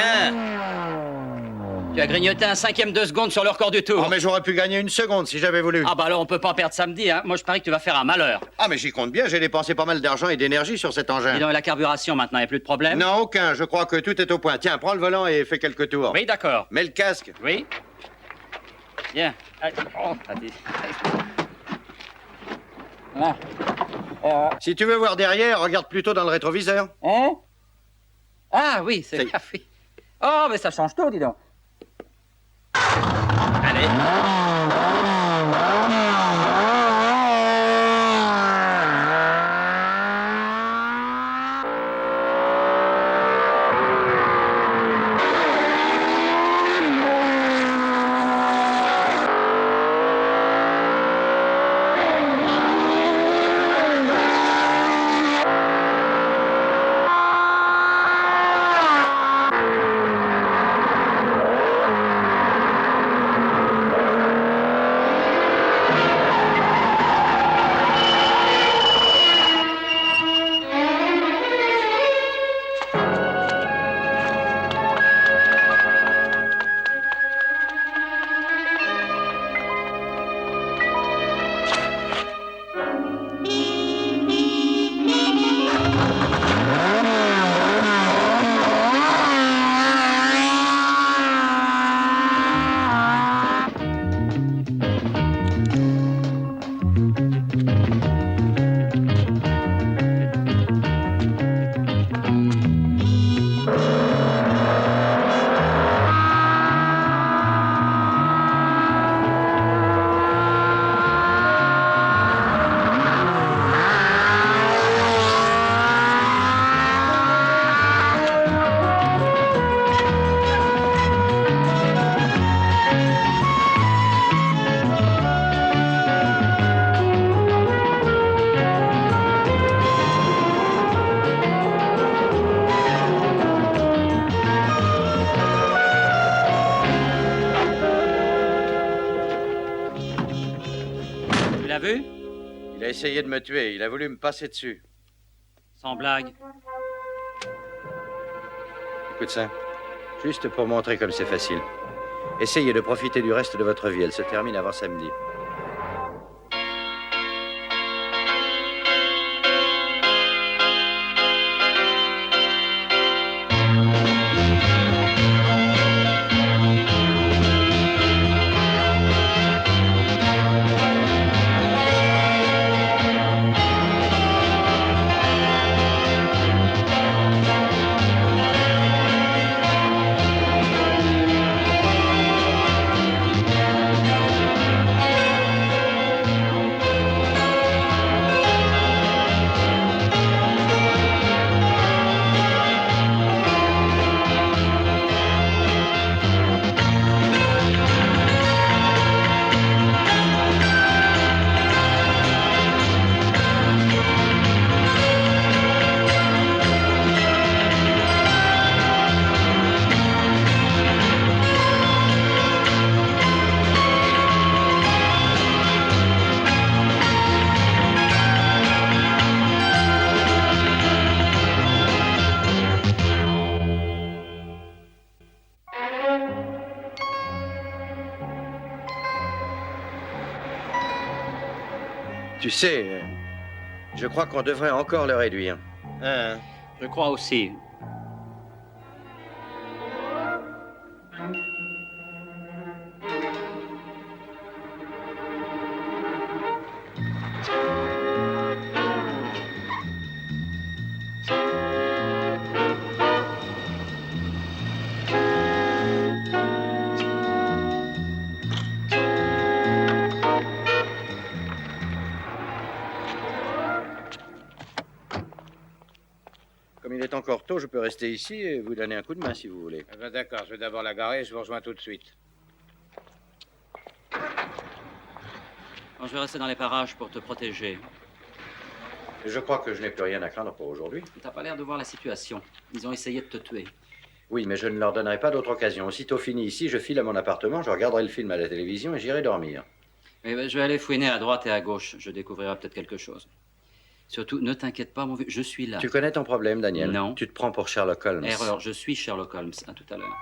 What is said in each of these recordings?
Hein? Tu as grignoté un 5e de seconde sur le record du tour. Oh, mais j'aurais pu gagner 1 seconde si j'avais voulu. Ah bah alors on peut pas perdre samedi, hein. Moi je parie que tu vas faire un malheur. Ah, mais j'y compte bien, j'ai dépensé pas mal d'argent et d'énergie sur cet engin. Dis donc, la carburation maintenant, y a plus de problème? Non, aucun, je crois que tout est au point. Tiens, prends le volant et fais quelques tours. Oui, d'accord. Mets le casque. Oui. Bien. Allez. Oh, allez. Là. Si tu veux voir derrière, regarde plutôt dans le rétroviseur. Hein? Ah oui, c'est C'est- ah, oui. Oh, mais ça change tout, dis donc. Allez. Tu l'as vu? Il a essayé de me tuer, il a voulu me passer dessus. Sans blague. Écoute ça, juste pour montrer comme c'est facile. Essayez de profiter du reste de votre vie, elle se termine avant samedi. Tu sais, je crois qu'on devrait encore le réduire. Hein? Je crois aussi. Comme il est encore tôt, je peux rester ici et vous donner un coup de main si vous voulez. Eh ben d'accord, je vais d'abord la garer et je vous rejoins tout de suite. Bon, je vais rester dans les parages pour te protéger. Je crois que je n'ai plus rien à craindre pour aujourd'hui. T'as pas l'air de voir la situation. Ils ont essayé de te tuer. Oui, mais je ne leur donnerai pas d'autre occasion. Aussitôt fini ici, je file à mon appartement, je regarderai le film à la télévision et j'irai dormir. Eh ben, je vais aller fouiner à droite et à gauche. Je découvrirai peut-être quelque chose. Surtout, ne t'inquiète pas, mon vieux, je suis là. Tu connais ton problème, Daniel? Non. Tu te prends pour Sherlock Holmes. Erreur, je suis Sherlock Holmes. À tout à l'heure.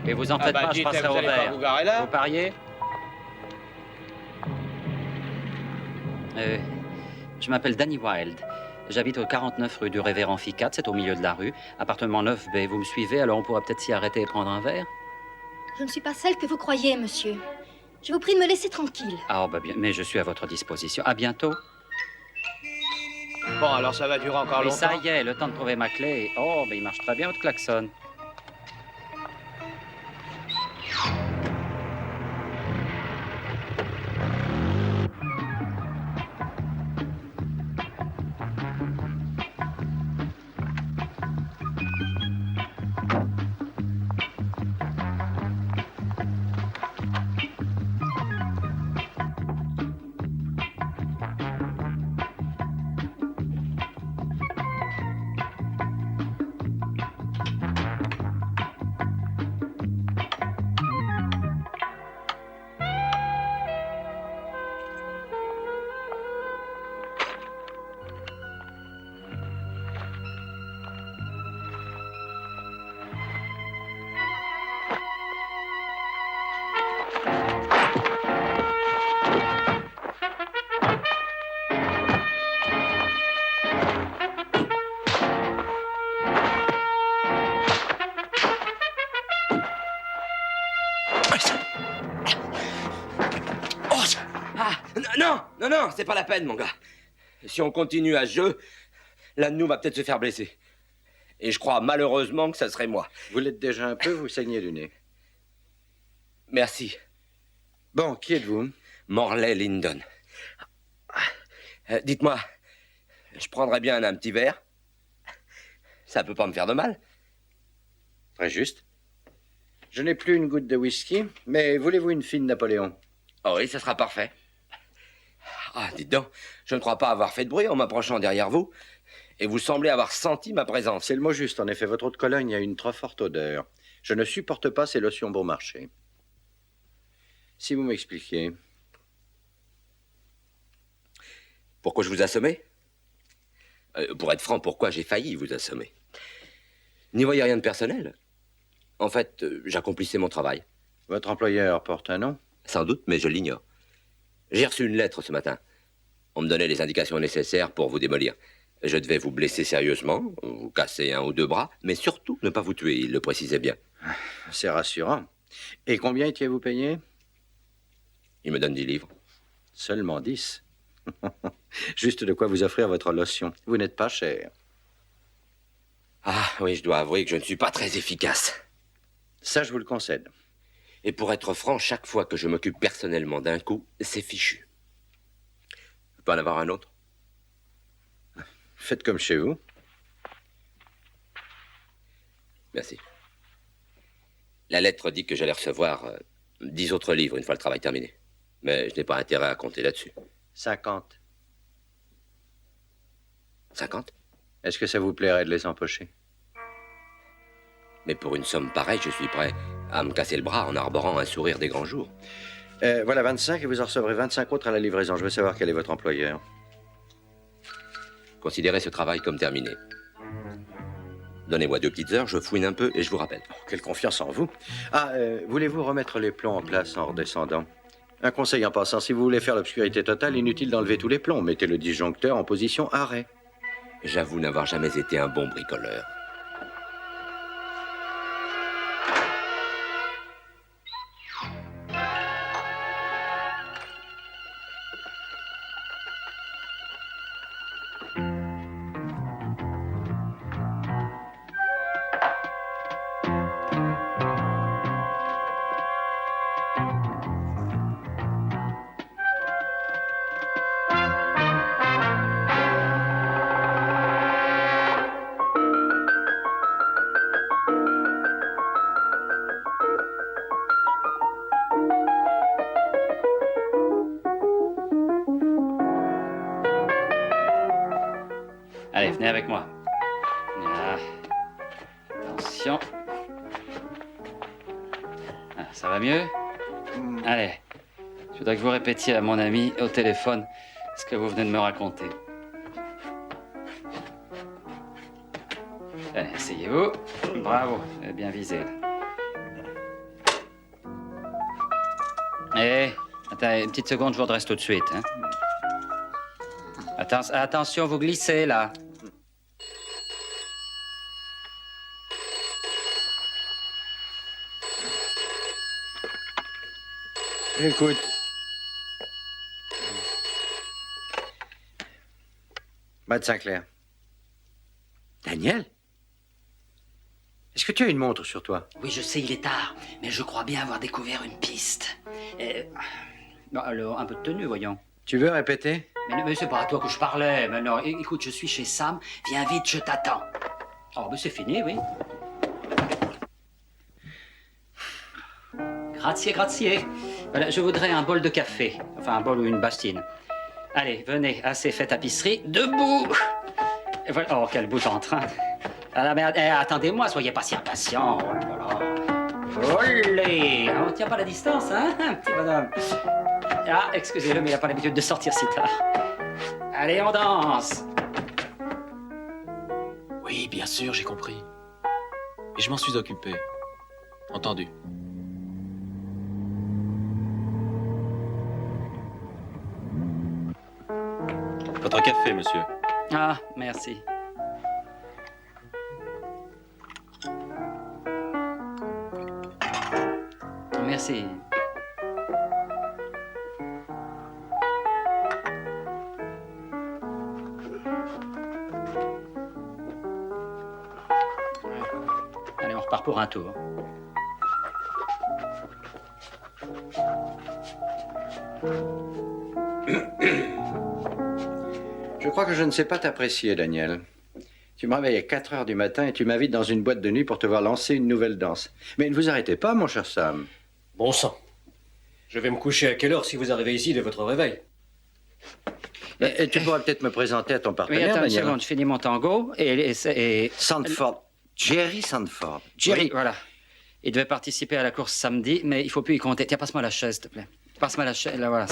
Et vous en faites pas, je dites, passerai vous au allez pas vert. vous garer là? Vous pariez? Je m'appelle Danny Wilde. J'habite au 49 rue du Révérend Ficat, c'est au milieu de la rue. Appartement 9B, vous me suivez, alors on pourra peut-être s'y arrêter et prendre un verre? Je ne suis pas celle que vous croyez, monsieur. Je vous prie de me laisser tranquille. Ah, bah bien, mais je suis à votre disposition. À bientôt. Bon, alors ça va durer encore Oui, longtemps. ça y est, le temps de trouver ma clé. Oh, mais il marche très bien, votre klaxon. Non, non, non, c'est pas la peine, mon gars. Si on continue à ce jeu, l'un de nous va peut-être se faire blesser. Et je crois malheureusement que ça serait moi. Vous l'êtes déjà un peu, vous saignez du nez. Merci. Bon, qui êtes-vous? Morley Lyndon. Dites-moi, je prendrais bien un petit verre? Ça peut pas me faire de mal. Très juste. Je n'ai plus une goutte de whisky, mais voulez-vous une fine Napoléon? Oh oui, ça sera parfait. Ah, dites donc, je ne crois pas avoir fait de bruit en m'approchant derrière vous. Et vous semblez avoir senti ma présence. C'est le mot juste, en effet. Votre eau de Cologne a une trop forte odeur. Je ne supporte pas ces lotions bon marché. Si vous m'expliquiez. Pourquoi je vous assommais? Pour être franc, pourquoi j'ai failli vous assommer? N'y voyez rien de personnel. En fait, j'accomplissais mon travail. Votre employeur porte un nom? Sans doute, mais je l'ignore. J'ai reçu une lettre ce matin. On me donnait les indications nécessaires pour vous démolir. Je devais vous blesser sérieusement, vous casser un ou deux bras, mais surtout ne pas vous tuer, il le précisait bien. C'est rassurant. Et combien étiez-vous payé? Il me donne 10 livres. Seulement 10. Juste de quoi vous offrir votre lotion. Vous n'êtes pas cher. Ah oui, je dois avouer que je ne suis pas très efficace. Ça, je vous le concède. Et pour être franc, chaque fois que je m'occupe personnellement d'un coup, c'est fichu. Je peux en avoir un autre? Faites comme chez vous. Merci. La lettre dit que j'allais recevoir 10 autres livres une fois le travail terminé. Mais je n'ai pas intérêt à compter là-dessus. 50. 50? Est-ce que ça vous plairait de les empocher? Mais pour une somme pareille, je suis prêt à me casser le bras en arborant un sourire des grands jours. Voilà 25 et vous en recevrez 25 autres à la livraison. Je veux savoir quel est votre employeur. Considérez ce travail comme terminé. Donnez-moi 2 petites heures, je fouine un peu et je vous rappelle. Oh, quelle confiance en vous. Ah, voulez-vous remettre les plombs en place en redescendant? Un conseil en passant, si vous voulez faire l'obscurité totale, inutile d'enlever tous les plombs. Mettez le disjoncteur en position arrêt. J'avoue n'avoir jamais été un bon bricoleur. Allez, venez avec moi. Ah. Attention. Ah, ça va mieux? Allez. Je voudrais que vous répétiez à mon ami au téléphone ce que vous venez de me raconter. Allez, asseyez-vous. Bravo, vous avez bien visé. Eh, attends, une petite seconde, je vous redresse tout de suite. Hein. Attention, vous glissez, là. Écoute. Matt Sinclair. Daniel? Est-ce que tu as une montre sur toi? Oui, je sais, il est tard, mais je crois bien avoir découvert une piste. Bon, alors, un peu de tenue, voyons. Tu veux répéter? Mais c'est pas à toi que je parlais. Mais non, écoute, je suis chez Sam. Viens vite, je t'attends. Oh, mais c'est fini, oui. Grazie, grazie. Voilà, je voudrais un bol de café. Enfin, un bol ou une bastine. Allez, venez, assez fait tapisserie. Debout! Et voilà. Oh, quel bout en train. Ah, mais attendez-moi, soyez pas si impatient. Oh là là. Olé! On tient pas la distance, hein, petit bonhomme. Ah, excusez-le, mais il n'a pas l'habitude de sortir si tard. Allez, on danse! Oui, bien sûr, j'ai compris. Et je m'en suis occupé. Entendu. Votre café, monsieur. Ah, merci. Merci. Allez, on repart pour un tour. Je crois que je ne sais pas t'apprécier, Daniel. Tu me réveilles à 4 heures du matin et tu m'invites dans une boîte de nuit pour te voir lancer une nouvelle danse. Mais ne vous arrêtez pas, mon cher Sam. Bon sang. Je vais me coucher à quelle heure si vous arrivez ici de votre réveil? Et tu pourrais peut-être me présenter à ton Oui, partenaire, attends une Daniel. seconde, je finis mon tango et Sandford. Jerry Sandford. Jerry. Oui, voilà. Il devait participer à la course samedi, mais il faut plus y compter. Tiens, passe-moi la chaise, s'il te plaît. Passe-moi la chaise, là, voilà.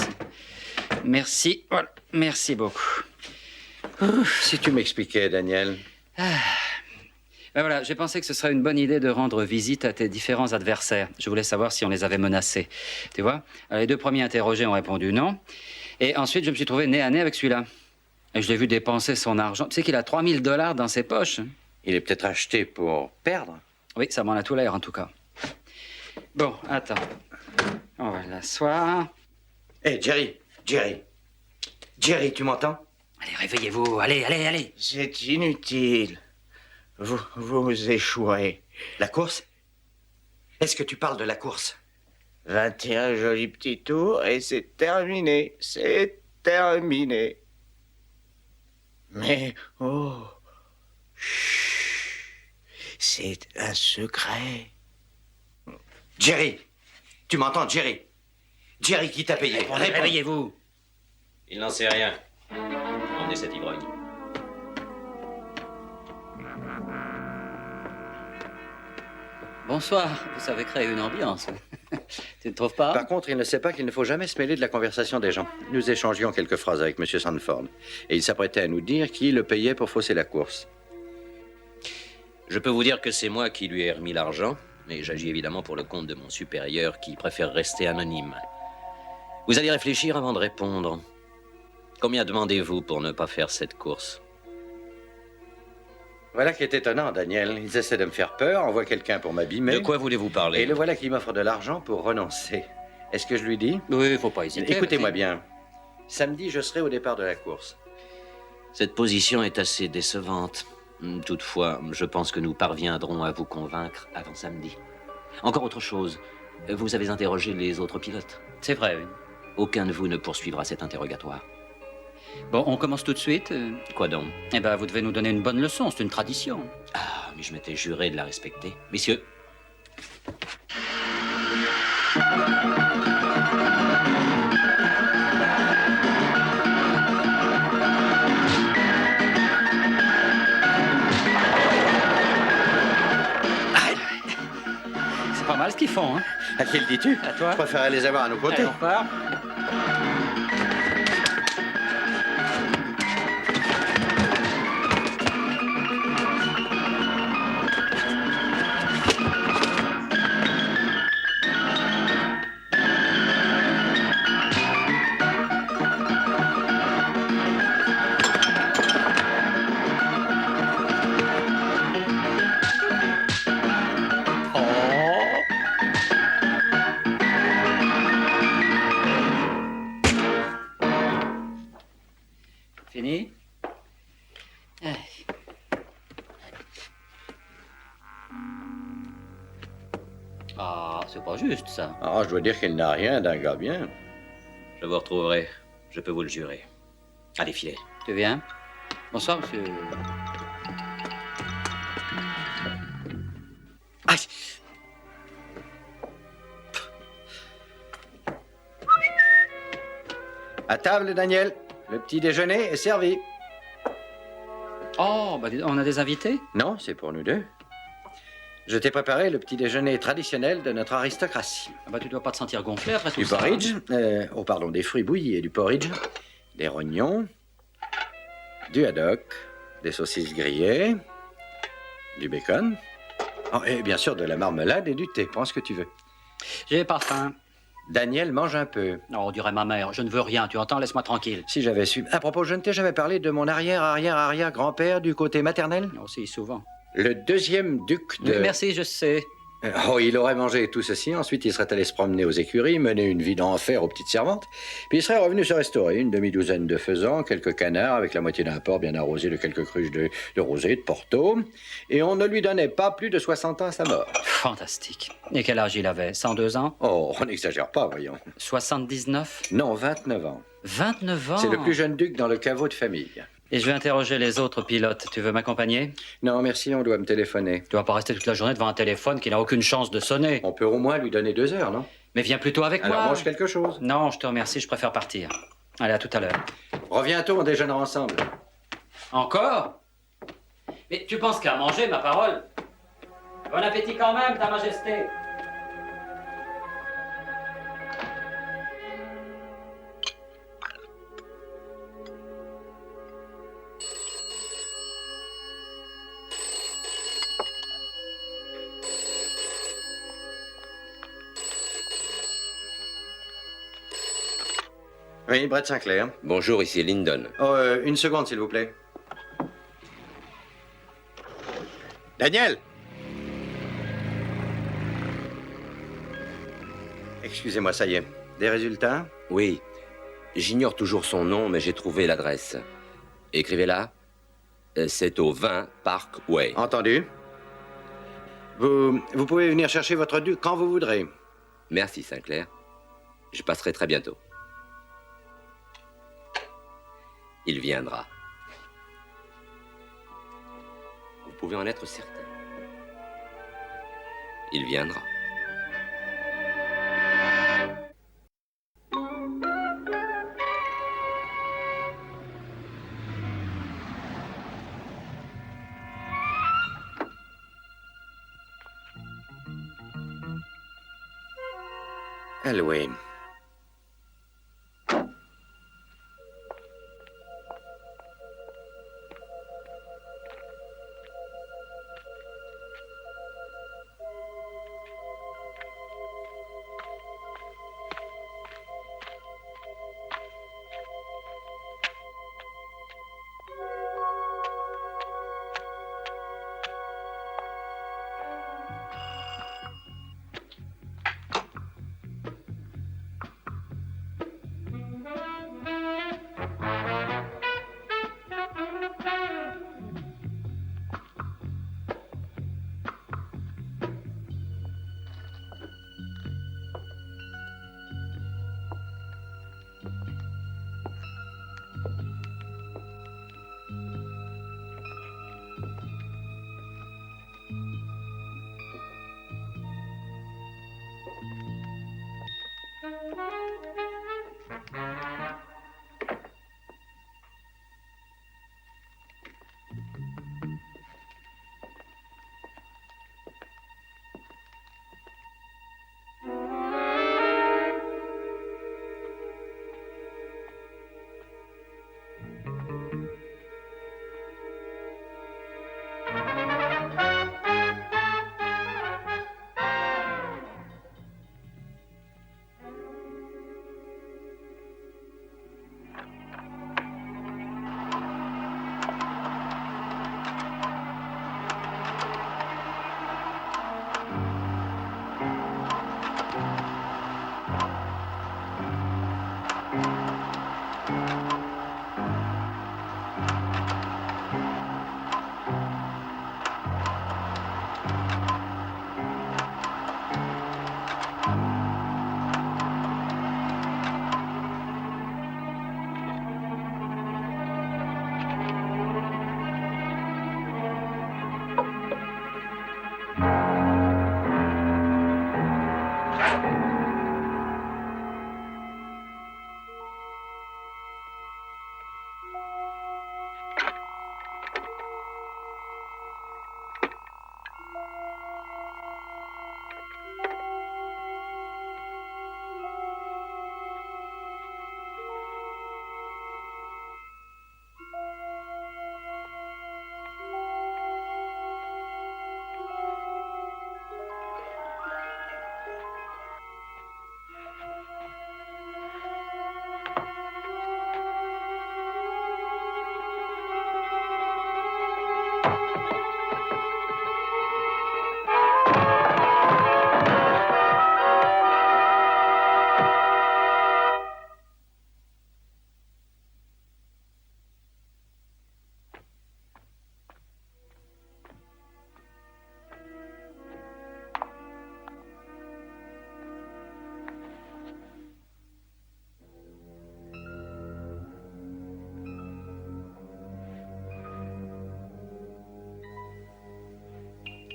Merci, voilà. Merci beaucoup. Si tu m'expliquais, Daniel. Ben voilà, j'ai pensé que ce serait une bonne idée de rendre visite à tes différents adversaires. Je voulais savoir si on les avait menacés. Tu vois? Alors, les deux premiers interrogés ont répondu non. Et ensuite, je me suis trouvé nez à nez avec celui-là. Et je l'ai vu dépenser son argent. Tu sais qu'il a $3000 dans ses poches. Il est peut-être acheté pour perdre. Oui, ça m'en a tout l'air, en tout cas. Bon, attends. On va l'asseoir. Hé, Jerry. Jerry, tu m'entends? Allez, réveillez-vous. Allez, allez, allez. C'est inutile. Vous échouez. La course? Est-ce que tu parles de la course? 21 jolis petits tours et c'est terminé. C'est terminé. Mais, oh, chut, c'est un secret. Jerry, tu m'entends, Jerry? Jerry, qui t'a payé? Réponds. Réveillez-vous. Il n'en sait rien. Emmenez cet ivrogne. Bonsoir. Vous savez créer une ambiance. Tu ne trouves pas? Par contre, il ne sait pas qu'il ne faut jamais se mêler de la conversation des gens. Nous échangions quelques phrases avec M. Sandford. Et il s'apprêtait à nous dire qui le payait pour fausser la course. Je peux vous dire que c'est moi qui lui ai remis l'argent, mais j'agis évidemment pour le compte de mon supérieur qui préfère rester anonyme. Vous allez réfléchir avant de répondre. Combien demandez-vous pour ne pas faire cette course? Voilà qui est étonnant, Daniel. Ils essaient de me faire peur, envoient quelqu'un pour m'abîmer. De quoi voulez-vous parler? Et le voilà qui m'offre de l'argent pour renoncer. Est-ce que je lui dis? Oui, il faut pas hésiter. Écoutez-moi bien. Samedi, je serai au départ de la course. Cette position est assez décevante. Toutefois, je pense que nous parviendrons à vous convaincre avant samedi. Encore autre chose. Vous avez interrogé les autres pilotes? C'est vrai, oui. Aucun de vous ne poursuivra cet interrogatoire. Bon, on commence tout de suite. Quoi donc? Eh ben, vous devez nous donner une bonne leçon, c'est une tradition. Ah, mais je m'étais juré de la respecter. Messieurs. qu'ils font, hein. À qui le dis-tu? À toi. Je préférerais les avoir à nos côtés. Allez, on repart. Fini? Ah, c'est pas juste, ça. Ah, je dois dire qu'il n'a rien d'un gars bien. Je vous retrouverai, je peux vous le jurer. Allez, filez. Tu viens? Bonsoir, monsieur. Aïe! À table, Daniel. Le petit déjeuner est servi. Oh, bah, on a des invités? Non, c'est pour nous deux. Je t'ai préparé le petit déjeuner traditionnel de notre aristocratie. Ah bah, tu dois pas te sentir gonflé après tout Du ça. porridge, hein. oh pardon, des fruits bouillis et du porridge, des rognons, du haddock, des saucisses grillées, du bacon, oh, et bien sûr de la marmelade et du thé. Prends ce que tu veux. J'ai pas faim. Daniel, mange un peu. Non, on dirait ma mère. Je ne veux rien, tu entends? Laisse-moi tranquille. Si j'avais su... À propos, je ne t'ai jamais parlé de mon arrière-arrière-arrière-grand-père du côté maternel? Aussi souvent. Le deuxième duc de... Oui, merci, je sais. Oh, il aurait mangé tout ceci, ensuite il serait allé se promener aux écuries, mener une vie d'enfer aux petites servantes, puis il serait revenu se restaurer, une demi-douzaine de faisans, quelques canards, avec la moitié d'un porc bien arrosé de quelques cruches de rosé, de Porto, et on ne lui donnait pas plus de 60 ans à sa mort. Fantastique. Et quel âge il avait? 102 ans? Oh, on n'exagère pas, voyons. 79? Non, 29 ans. 29 ans? C'est le plus jeune duc dans le caveau de famille. Et je vais interroger les autres pilotes. Tu veux m'accompagner? Non, merci, on doit me téléphoner. Tu vas pas rester toute la journée devant un téléphone qui n'a aucune chance de sonner. On peut au moins lui donner 2 heures, non? Mais viens plutôt avec Alors moi. mange quelque chose. Non, je te remercie, je préfère partir. Allez, à tout à l'heure. Reviens tôt, on déjeunera ensemble. Encore? Mais tu penses qu'à manger, ma parole? Bon appétit quand même, ta majesté. Oui, Brett Sinclair. Bonjour, ici Lyndon. Oh, une seconde, s'il vous plaît. Daniel! Excusez-moi, ça y est. Des résultats? Oui, j'ignore toujours son nom, mais j'ai trouvé l'adresse. Écrivez-la. C'est au 20 Park Way. Entendu. Vous pouvez venir chercher votre duc quand vous voudrez. Merci, Sinclair. Je passerai très bientôt. Il viendra. Vous pouvez en être certain. Il viendra. Halloween.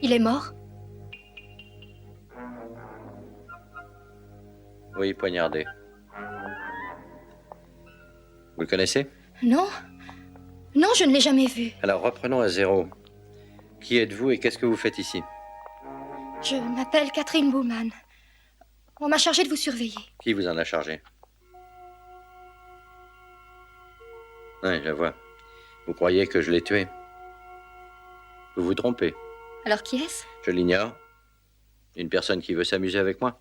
Il est mort? Oui, poignardé. Vous le connaissez? Non. Non, je ne l'ai jamais vu. Alors reprenons à zéro. Qui êtes-vous et qu'est-ce que vous faites ici? Je m'appelle Catherine Bowman. On m'a chargé de vous surveiller. Qui vous en a chargé? Oui, je vois. Vous croyez que je l'ai tué? Vous vous trompez. Alors qui est-ce? Je l'ignore. Une personne qui veut s'amuser avec moi.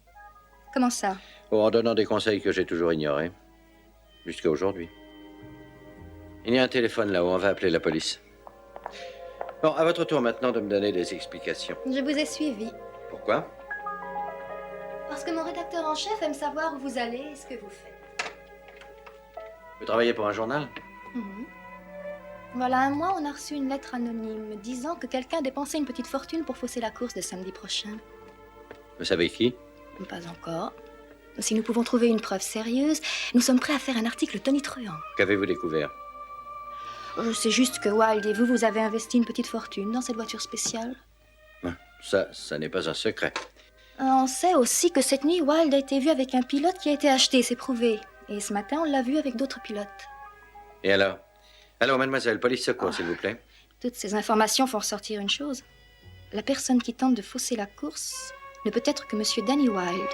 Comment ça? Oh, en donnant des conseils que j'ai toujours ignorés. Jusqu'à aujourd'hui. Il y a un téléphone là-haut, on va appeler la police. Bon, à votre tour maintenant de me donner des explications. Je vous ai suivi. Pourquoi? Parce que mon rédacteur en chef aime savoir où vous allez et ce que vous faites. Vous travaillez pour un journal? Mhm. Voilà un mois, on a reçu une lettre anonyme disant que quelqu'un dépensait une petite fortune pour fausser la course de samedi prochain. Vous savez qui? Pas encore. Si nous pouvons trouver une preuve sérieuse, nous sommes prêts à faire un article tonitruant. Qu'avez-vous découvert? C'est juste que Wilde et vous avez investi une petite fortune dans cette voiture spéciale. Ça n'est pas un secret. On sait aussi que cette nuit, Wilde a été vu avec un pilote qui a été acheté, c'est prouvé. Et ce matin, on l'a vu avec d'autres pilotes. Et alors? Allô, mademoiselle, police secours, s'il vous plaît. Toutes ces informations font ressortir une chose. La personne qui tente de fausser la course ne peut être que Monsieur Danny Wilde.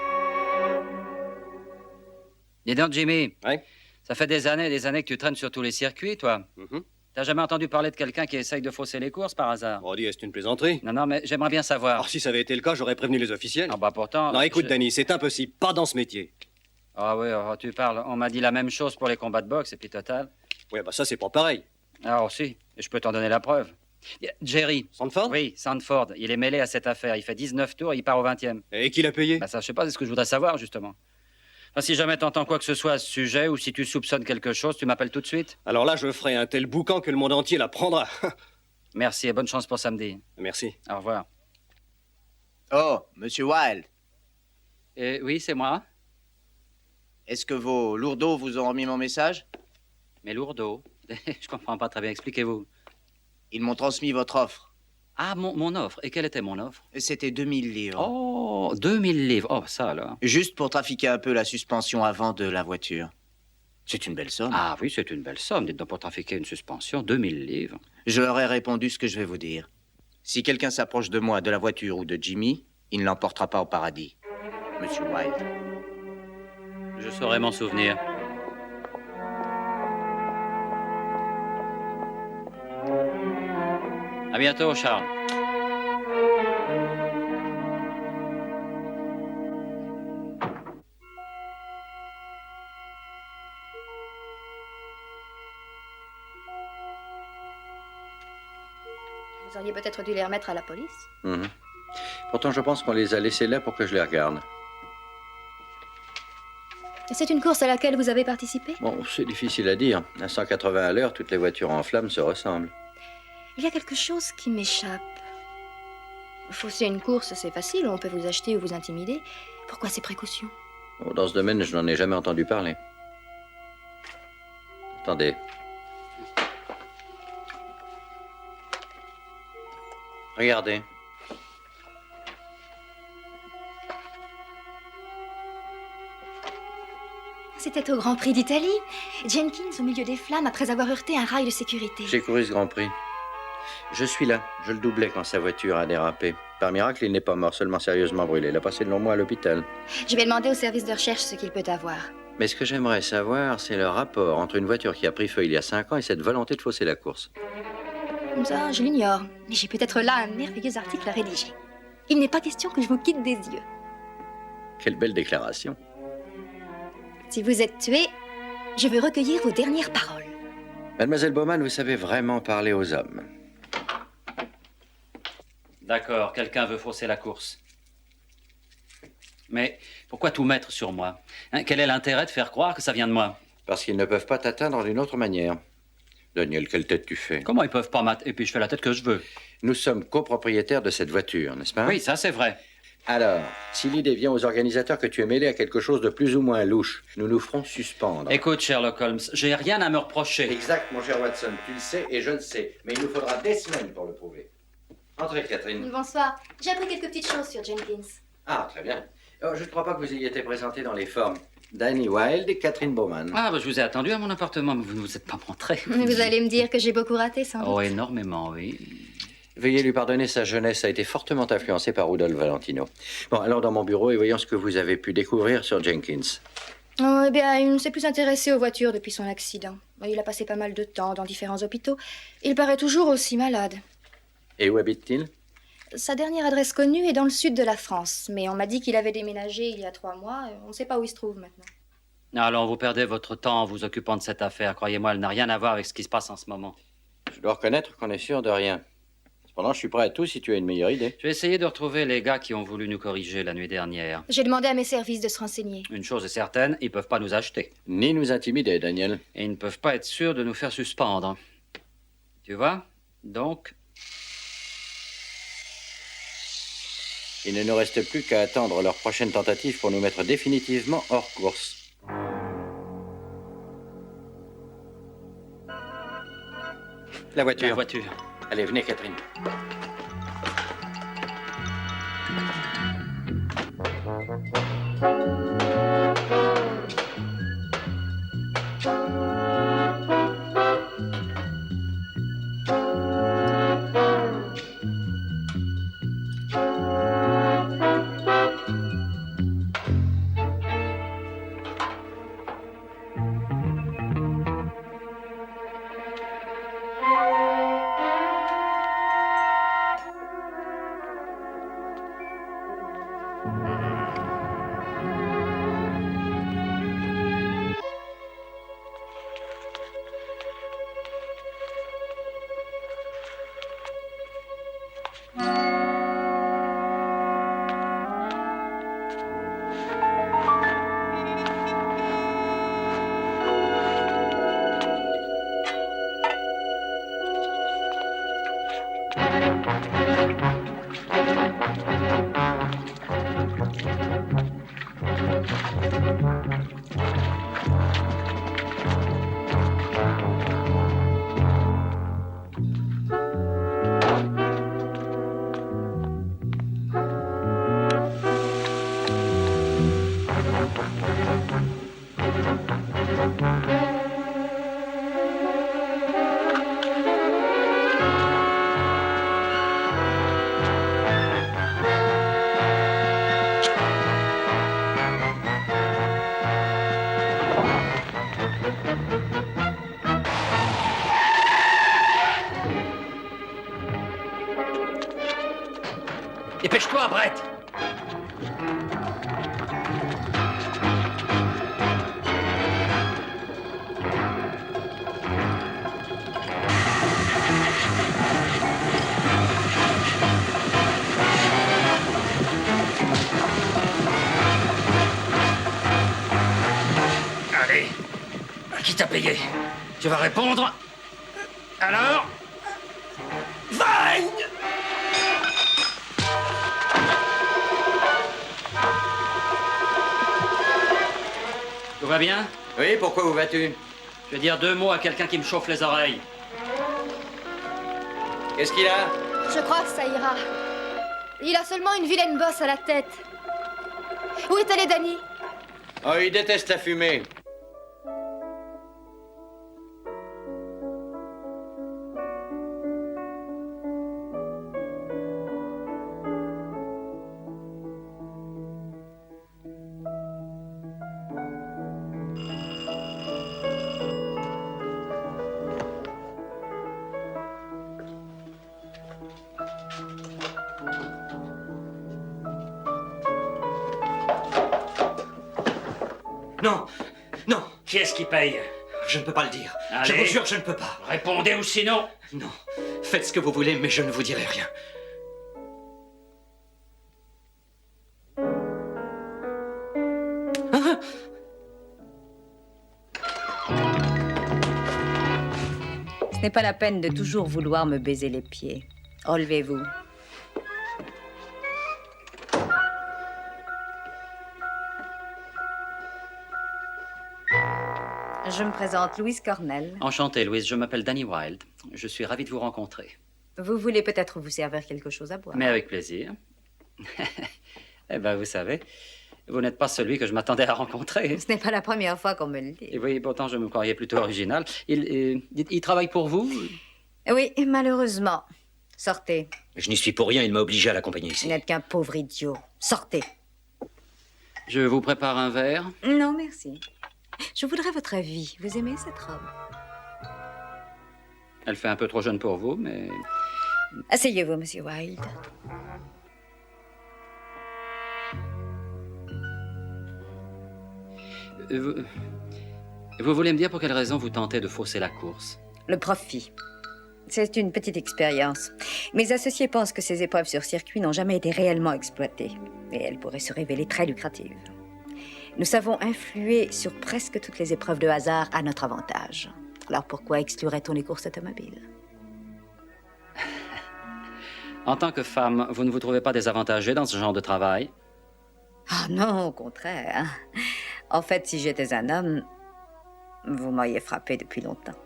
Dis donc, Jimmy. Ouais? Ça fait des années que tu traînes sur tous les circuits, toi. T'as jamais entendu parler de quelqu'un qui essaye de fausser les courses par hasard? Brody, est-ce une plaisanterie? Non, mais j'aimerais bien savoir. Alors, si ça avait été le cas, j'aurais prévenu les officiels. Ah bah pourtant... Non, écoute, je- Danny, c'est impossible. Pas dans ce métier. Ah oui, tu parles. On m'a dit la même chose pour les combats de boxe, et puis total. Ouais, bah ça, c'est pas pareil. Ah aussi, et je peux t'en donner la preuve. Jerry. Sandford? Oui, Sandford. Il est mêlé à cette affaire. Il fait 19 tours et il part au 20e. Et qui l'a payé? Bah ça, je sais pas, c'est ce que je voudrais savoir, justement. Enfin, si jamais t'entends quoi que ce soit à ce sujet, ou si tu soupçonnes quelque chose, tu m'appelles tout de suite. Alors là, je ferai un tel boucan que le monde entier la prendra. Merci et bonne chance pour samedi. Merci. Au revoir. Oh, Monsieur Wilde, Oui, c'est moi. est-ce que vos lourdeaux vous ont remis mon message? Mais lourdeau. Je comprends pas très bien. Expliquez-vous. Ils m'ont transmis votre offre. Ah, mon offre. Et quelle était mon offre? C'était 2000 livres. Oh, 2000 livres. Oh, ça, alors. Juste pour trafiquer un peu la suspension avant de la voiture. C'est une belle somme. Ah oui, c'est une belle somme. Dites donc, pour trafiquer une suspension, 2000 livres. Je leur ai répondu ce que je vais vous dire. Si quelqu'un s'approche de moi, de la voiture ou de Jimmy, il ne l'emportera pas au paradis. Monsieur Wilde. Je saurai m'en souvenir. À bientôt, Charles. Vous auriez peut-être dû les remettre à la police. Mhm. Pourtant, je pense qu'on les a laissés là pour que je les regarde. Et c'est une course à laquelle vous avez participé? Bon, c'est difficile à dire. À 180 à l'heure, toutes les voitures en flammes se ressemblent. Il y a quelque chose qui m'échappe. Fausser une course, c'est facile, on peut vous acheter ou vous intimider. Pourquoi ces précautions? Bon, dans ce domaine, je n'en ai jamais entendu parler. Attendez. Regardez. C'était au Grand Prix d'Italie. Jenkins au milieu des flammes après avoir heurté un rail de sécurité. J'ai couru ce Grand Prix. Je suis là. Je le doublais quand sa voiture a dérapé. Par miracle, il n'est pas mort, seulement sérieusement brûlé. Il a passé de longs mois à l'hôpital. Je vais demander au service de recherche ce qu'il peut avoir. Mais ce que j'aimerais savoir, c'est le rapport entre une voiture qui a pris feu il y a 5 ans et cette volonté de fausser la course. Comme ça, je l'ignore. Mais j'ai peut-être là un merveilleux article à rédiger. Il n'est pas question que je vous quitte des yeux. Quelle belle déclaration. Si vous êtes tué, je veux recueillir vos dernières paroles. Mademoiselle Bowman, vous savez vraiment parler aux hommes. D'accord, quelqu'un veut fausser la course. Mais pourquoi tout mettre sur moi? Hein, quel est l'intérêt de faire croire que ça vient de moi? Parce qu'ils ne peuvent pas t'atteindre d'une autre manière. Daniel, quelle tête tu fais? Comment ils peuvent pas m'atteindre? Et puis je fais la tête que je veux. Nous sommes copropriétaires de cette voiture, n'est-ce pas? Oui, ça c'est vrai. Alors, si l'idée vient aux organisateurs que tu es mêlé à quelque chose de plus ou moins louche, nous nous ferons suspendre. Écoute, Sherlock Holmes, j'ai rien à me reprocher. Exact, mon cher Watson, tu le sais et je le sais. Mais il nous faudra des semaines pour le prouver. Entrez, Catherine. Bonsoir. J'ai appris quelques petites choses sur Jenkins. Ah, très bien. Je ne crois pas que vous ayez été présenté dans les formes. Danny Wilde et Catherine Bowman. Ah, bah, je vous ai attendu à mon appartement, mais vous ne vous êtes pas montré. Vous allez me dire que j'ai beaucoup raté, sans doute. Oh, énormément, oui. Veuillez lui pardonner, sa jeunesse a été fortement influencée par Rudolph Valentino. Bon, alors dans mon bureau et voyons ce que vous avez pu découvrir sur Jenkins. Oh, eh bien, il ne s'est plus intéressé aux voitures depuis son accident. Il a passé pas mal de temps dans différents hôpitaux. Il paraît toujours aussi malade. Et où habite-t-il? Sa dernière adresse connue est dans le sud de la France, mais on m'a dit qu'il avait déménagé il y a 3 mois. Et on ne sait pas où il se trouve maintenant. Alors, vous perdez votre temps en vous occupant de cette affaire. Croyez-moi, elle n'a rien à voir avec ce qui se passe en ce moment. Je dois reconnaître qu'on est sûr de rien. Cependant, je suis prêt à tout si tu as une meilleure idée. Je vais essayer de retrouver les gars qui ont voulu nous corriger la nuit dernière. J'ai demandé à mes services de se renseigner. Une chose est certaine, ils peuvent pas nous acheter. Ni nous intimider, Daniel. Et ils ne peuvent pas être sûrs de nous faire suspendre. Tu vois? Donc, Il ne nous reste plus qu'à attendre leur prochaine tentative pour nous mettre définitivement hors course. La voiture. la voiture. Allez, venez, Catherine. Dépêche-toi, Brett! Allez, qui t'a payé? Tu vas répondre? Alors? Vagne! Tout va bien? Oui, pourquoi où vas-tu? Je vais dire 2 mots à quelqu'un qui me chauffe les oreilles. Qu'est-ce qu'il a? Je crois que ça ira. Il a seulement une vilaine bosse à la tête. Où est allé Danny? Oh, il déteste la fumée. Non, non, Qui est-ce qui paye? je ne peux pas le dire. Allez. Je vous jure, je ne peux pas. Répondez ou sinon... Non, faites ce que vous voulez, mais je ne vous dirai rien. n'est pas la peine de toujours vouloir me baiser les pieds. Relevez-vous. Je me présente, Louise Cornell. Enchanté, Louise. Je m'appelle Danny Wilde. Je suis ravi de vous rencontrer. Vous voulez peut-être vous servir quelque chose à boire? Mais avec plaisir. Eh bien, vous savez, vous n'êtes pas celui que je m'attendais à rencontrer. Ce n'est pas la première fois qu'on me le dit. Et oui, pourtant, je me croyais plutôt original. Il travaille pour vous? Oui, malheureusement. Sortez. Je n'y suis pour rien, il m'a obligé à l'accompagner Vous ici. n'êtes qu'un pauvre idiot. Sortez. Je vous prépare un verre. Non, merci. Je voudrais votre avis. Vous aimez cette robe? Elle fait un peu trop jeune pour vous, mais... Asseyez-vous, Monsieur Wilde. Vous voulez me dire pour quelle raison vous tentez de fausser la course? Le profit. C'est une petite expérience. Mes associés pensent que ces épreuves sur circuit n'ont jamais été réellement exploitées. Et elles pourraient se révéler très lucratives. Nous savons influer sur presque toutes les épreuves de hasard à notre avantage. Alors pourquoi exclurait-on les courses automobiles? En tant que femme, vous ne vous trouvez pas désavantagée dans ce genre de travail? Ah non, au contraire. En fait, si j'étais un homme, vous m'auriez frappé depuis longtemps.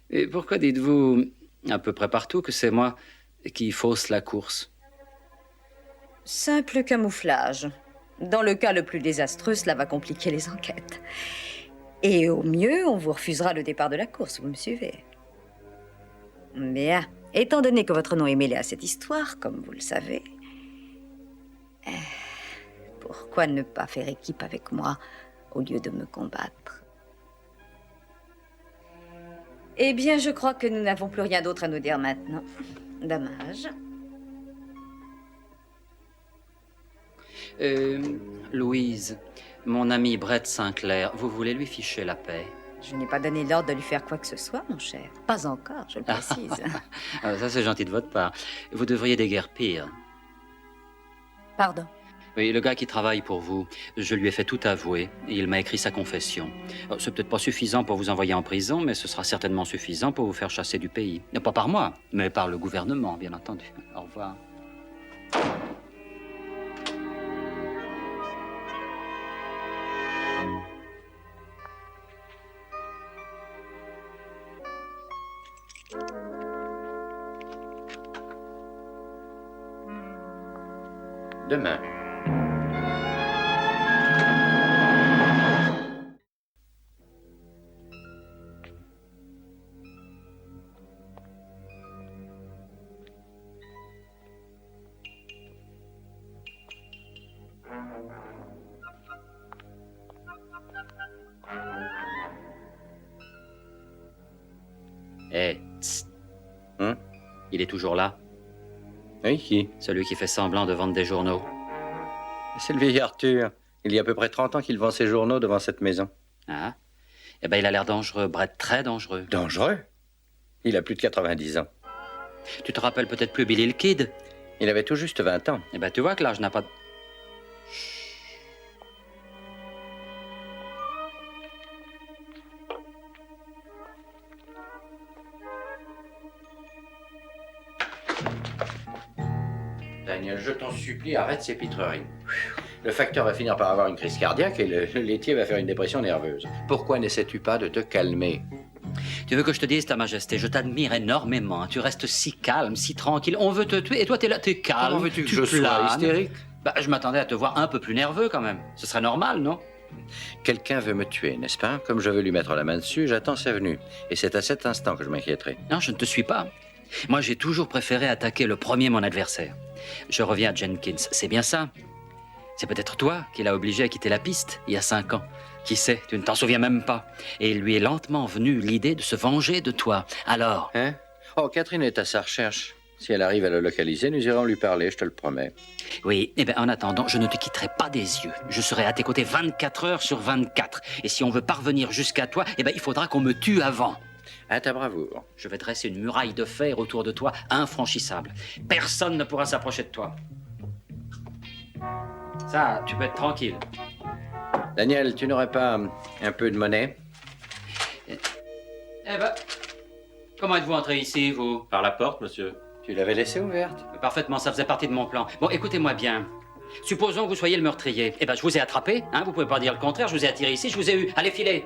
Et pourquoi dites-vous à peu près partout que c'est moi qui fausse la course? Simple camouflage. Dans le cas le plus désastreux, cela va compliquer les enquêtes. Et au mieux, on vous refusera le départ de la course, vous me suivez? Bien. Étant donné que votre nom est mêlé à cette histoire, comme vous le savez, pourquoi ne pas faire équipe avec moi au lieu de me combattre? Eh bien, je crois que nous n'avons plus rien d'autre à nous dire maintenant. Dommage. Louise, mon ami Brett Sinclair, vous voulez lui ficher la paix? Je n'ai pas donné l'ordre de lui faire quoi que ce soit, mon cher. Pas encore, je le précise. Ça, c'est gentil de votre part. Vous devriez déguerpir. Pardon. Oui, le gars qui travaille pour vous, je lui ai fait tout avouer et il m'a écrit sa confession. C'est peut-être pas suffisant pour vous envoyer en prison, mais ce sera certainement suffisant pour vous faire chasser du pays. Pas par moi, mais par le gouvernement, bien entendu. Au revoir. Demain. Hé, il est toujours là? Oui, qui? Celui qui fait semblant de vendre des journaux. C'est le vieil Arthur. Il y a à peu près 30 ans qu'il vend ses journaux devant cette maison. Ah? Eh ben, il a l'air dangereux, Brett, très dangereux. Dangereux? Il a plus de 90 ans. Tu te rappelles peut-être plus Billy le Kid? Il avait tout juste 20 ans. Eh ben, tu vois que l'âge n'a pas... Daniel, je t'en supplie, arrête ces pitreries. Le facteur va finir par avoir une crise cardiaque et le laitier va faire une dépression nerveuse. Pourquoi n'essaies-tu pas de te calmer? Tu veux que je te dise, Ta Majesté, je t'admire énormément. Tu restes si calme, si tranquille. On veut te tuer et toi, t'es là, t'es calme. Comment veux-tu que tu je sois planes. hystérique? Bah, je m'attendais à te voir un peu plus nerveux quand même. Ce serait normal, non? Quelqu'un veut me tuer, n'est-ce pas? Comme je veux lui mettre la main dessus, j'attends sa venue. Et c'est à cet instant que je m'inquiéterai. Non, je ne te suis pas. Moi, j'ai toujours préféré attaquer le premier mon adversaire. Je reviens à Jenkins, c'est bien ça? C'est peut-être toi qui l'as obligé à quitter la piste il y a 5 ans. Qui sait, tu ne t'en souviens même pas. Et il lui est lentement venue l'idée de se venger de toi. Alors? Hein? Oh, Catherine est à sa recherche. Si elle arrive à le localiser, nous irons lui parler, je te le promets. Oui, eh bien, en attendant, je ne te quitterai pas des yeux. Je serai à tes côtés 24 heures sur 24. Et si on veut parvenir jusqu'à toi, eh bien, il faudra qu'on me tue avant. À ta bravoure. Je vais dresser une muraille de fer autour de toi, infranchissable. Personne ne pourra s'approcher de toi. Ça, tu peux être tranquille. Daniel, tu n'aurais pas un peu de monnaie? Eh ben, comment êtes-vous entré ici, vous? Par la porte, monsieur. Tu l'avais laissée ouverte. Parfaitement, ça faisait partie de mon plan. Bon, écoutez-moi bien. Supposons que vous soyez le meurtrier. Eh ben, je vous ai attrapé, hein, vous pouvez pas dire le contraire, je vous ai attiré ici, je vous ai eu. Allez, filez.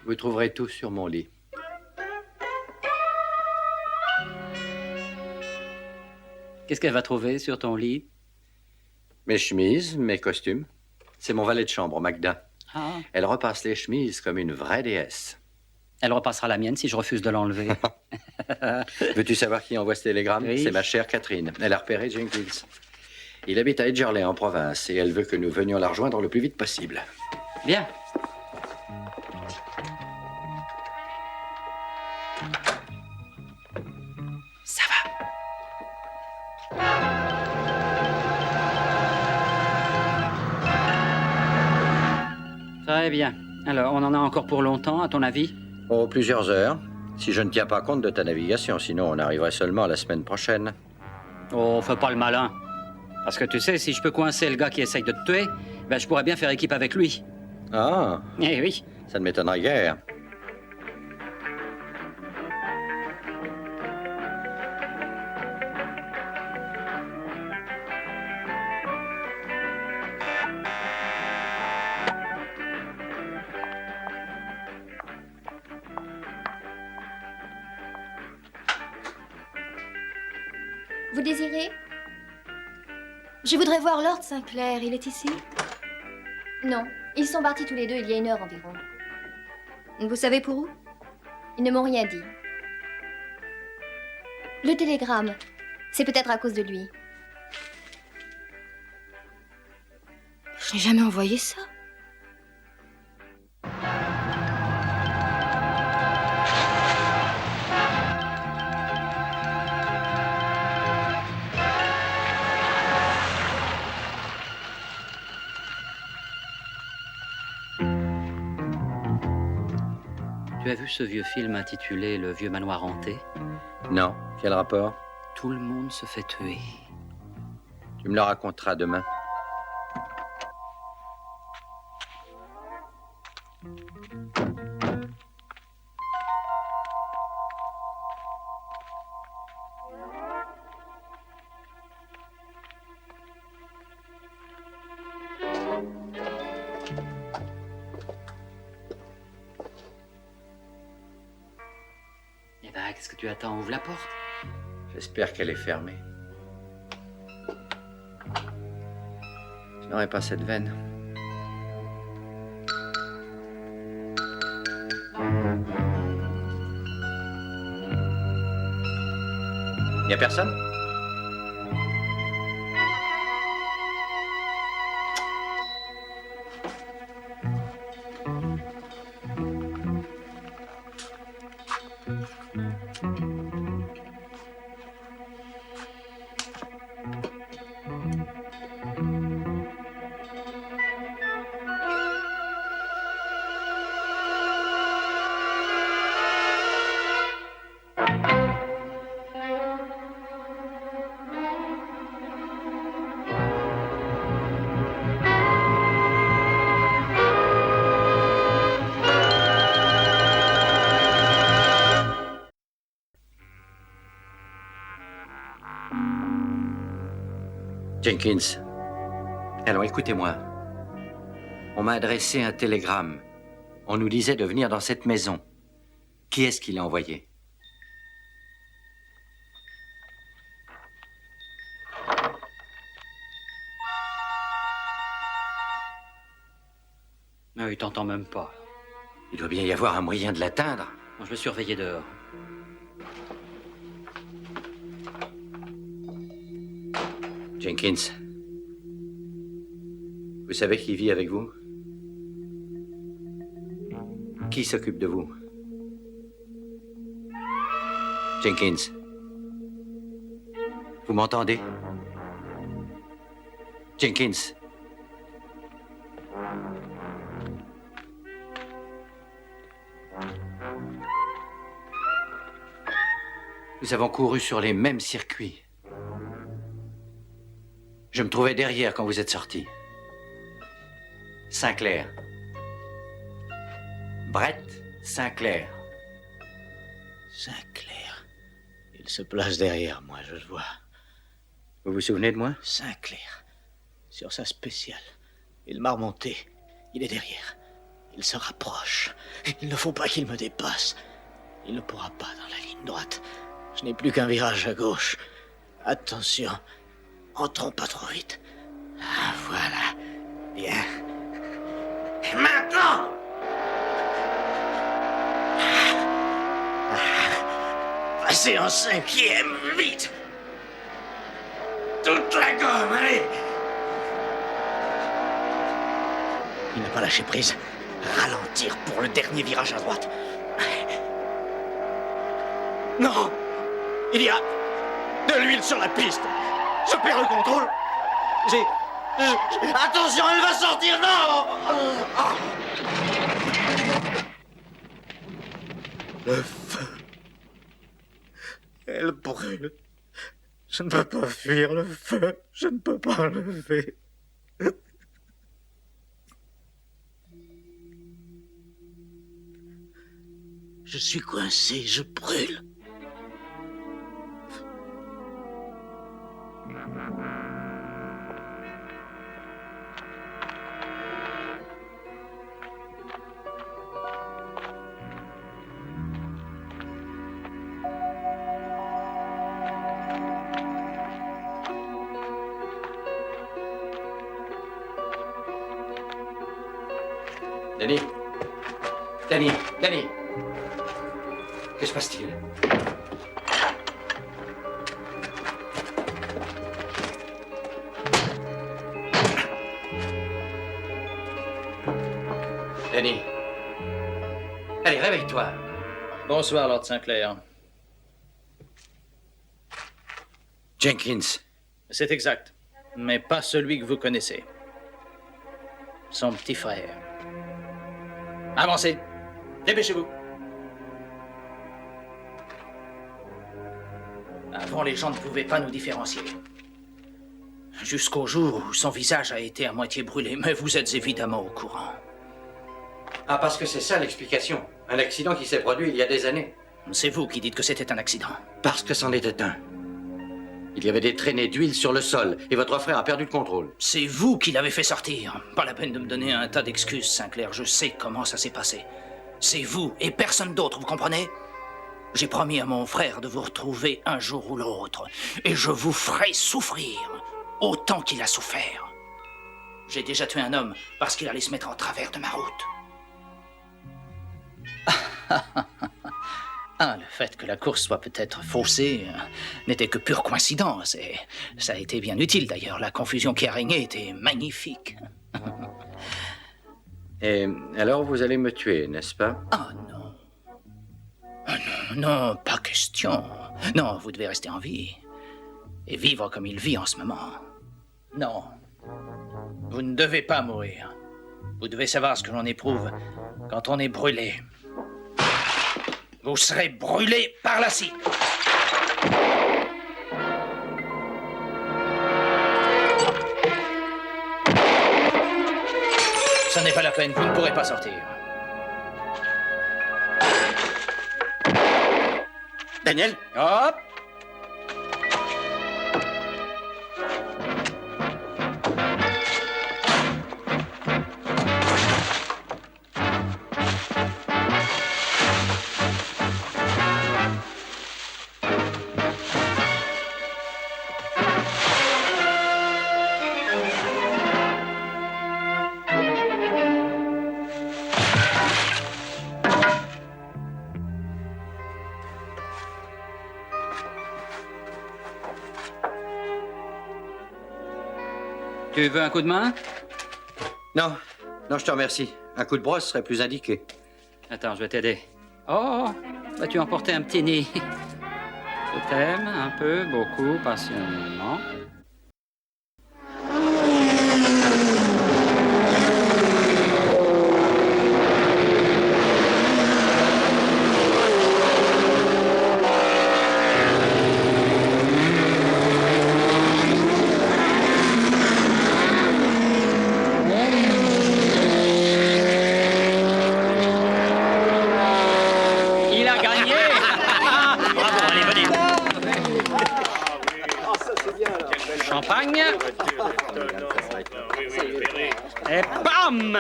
Vous trouverez tout sur mon lit. Qu'est-ce qu'elle va trouver sur ton lit? Mes chemises, mes costumes. C'est mon valet de chambre, Magda. Ah. Elle repasse les chemises comme une vraie déesse. Elle repassera la mienne si je refuse de l'enlever. Veux-tu savoir qui envoie ce télégramme? Oui. C'est ma chère Catherine. Elle a repéré Jenkins. Il habite à Edgerley, en province, et elle veut que nous venions la rejoindre le plus vite possible. Bien. Ça va. Très bien. Alors, on en a encore pour longtemps, à ton avis? Oh, plusieurs heures. Si je ne tiens pas compte de ta navigation, sinon on arriverait seulement la semaine prochaine. Oh, fais pas le malin. Parce que tu sais, si je peux coincer le gars qui essaye de te tuer, ben je pourrais bien faire équipe avec lui. Ah, Eh oui. ça ne m'étonnerait guère. Vous désirez? Je voudrais voir Lord Sinclair. Il est ici? Non. Ils sont partis tous les deux il y a 1 heure environ. Vous savez pour où? Ils ne m'ont rien dit. Le télégramme. C'est peut-être à cause de lui. Je n'ai jamais envoyé ça. Tu as vu ce vieux film intitulé Le vieux manoir hanté? Non, quel rapport? Tout le monde se fait tuer. Tu me le raconteras demain. Eh ben, qu'est-ce que tu attends? Ouvre la porte. J'espère qu'elle est fermée. Je n'aurai pas cette veine. Il n'y a personne? Jenkins. Alors écoutez-moi. On m'a adressé un télégramme. On nous disait de venir dans cette maison. Qui est-ce qui l'a envoyé? Ah, il t'entend même pas. Il doit bien y avoir un moyen de l'atteindre. Bon, je vais surveiller dehors. Jenkins. Vous savez qui vit avec vous? Qui s'occupe de vous? Jenkins. Vous m'entendez? Jenkins. Nous avons couru sur les mêmes circuits. Je me trouvais derrière quand vous êtes sorti. Sinclair. Brett Sinclair. Sinclair. Il se place derrière moi, je le vois. Vous vous souvenez de moi? Sinclair. Sur sa spéciale. Il m'a remonté. Il est derrière. Il se rapproche. Il ne faut pas qu'il me dépasse. Il ne pourra pas dans la ligne droite. Je n'ai plus qu'un virage à gauche. Attention. Entrons pas trop vite. Ah, voilà. Bien. Et maintenant! Passez en 5e, vite! Toute la gomme, allez! Il n'a pas lâché prise. Ralentir pour le dernier virage à droite. Non! Il y a de l'huile sur la piste. Je perds le contrôle. Attention, elle va sortir, non! Le feu. Elle brûle. Je ne peux pas fuir le feu. Je ne peux pas enlever. Je suis coincé, je brûle. Danny. Que se passe-t-il? Danny. Allez, réveille-toi. Bonsoir, Lord Sinclair. Jenkins. C'est exact, mais pas celui que vous connaissez. Son petit frère. Avancez. Dépêchez-vous. Avant, les gens ne pouvaient pas nous différencier. Jusqu'au jour où son visage a été à moitié brûlé, mais vous êtes évidemment au courant. Ah, parce que c'est ça l'explication. Un accident qui s'est produit il y a des années. C'est vous qui dites que c'était un accident. Parce que c'en était un. Il y avait des traînées d'huile sur le sol, et votre frère a perdu le contrôle. C'est vous qui l'avez fait sortir. Pas la peine de me donner un tas d'excuses, Sinclair. Je sais comment ça s'est passé. C'est vous et personne d'autre, vous comprenez? J'ai promis à mon frère de vous retrouver un jour ou l'autre. Et je vous ferai souffrir autant qu'il a souffert. J'ai déjà tué un homme parce qu'il allait se mettre en travers de ma route. Ah, le fait que la course soit peut-être faussée n'était que pure coïncidence. Et ça a été bien utile d'ailleurs. La confusion qui a régné était magnifique. Et alors vous allez me tuer, n'est-ce pas? Ah non. Ah non, non, pas question. Non, vous devez rester en vie. Et vivre comme il vit en ce moment. Non. Vous ne devez pas mourir. Vous devez savoir ce que l'on éprouve quand on est brûlé. Vous serez brûlé par l'acide. Ça n'est pas la peine, vous ne pourrez pas sortir. Daniel? Hop! Tu veux un coup de main? Non, je te remercie. Un coup de brosse serait plus indiqué. Attends, je vais t'aider. Oh, vas-tu emporter un petit nid? Je t'aime un peu, beaucoup, passionnément. Bam.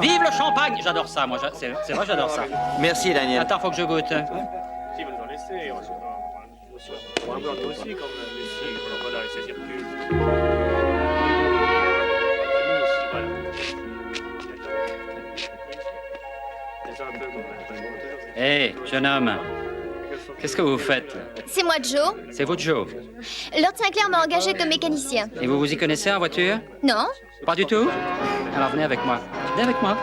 Vive le champagne. J'adore ça, moi. C'est vrai, j'adore ça. Merci, Daniel. Attends, faut que je goûte. Si vous en laissez, on va boire nous aussi, comme Messi, voilà, et ses circuits. Hé, jeune homme, qu'est-ce que vous faites? C'est moi, Joe. C'est vous, Joe. Lord Sinclair m'a engagé comme mécanicien. Et vous vous y connaissez en voiture? Non? Pas du tout? Alors venez avec moi. Venez avec moi.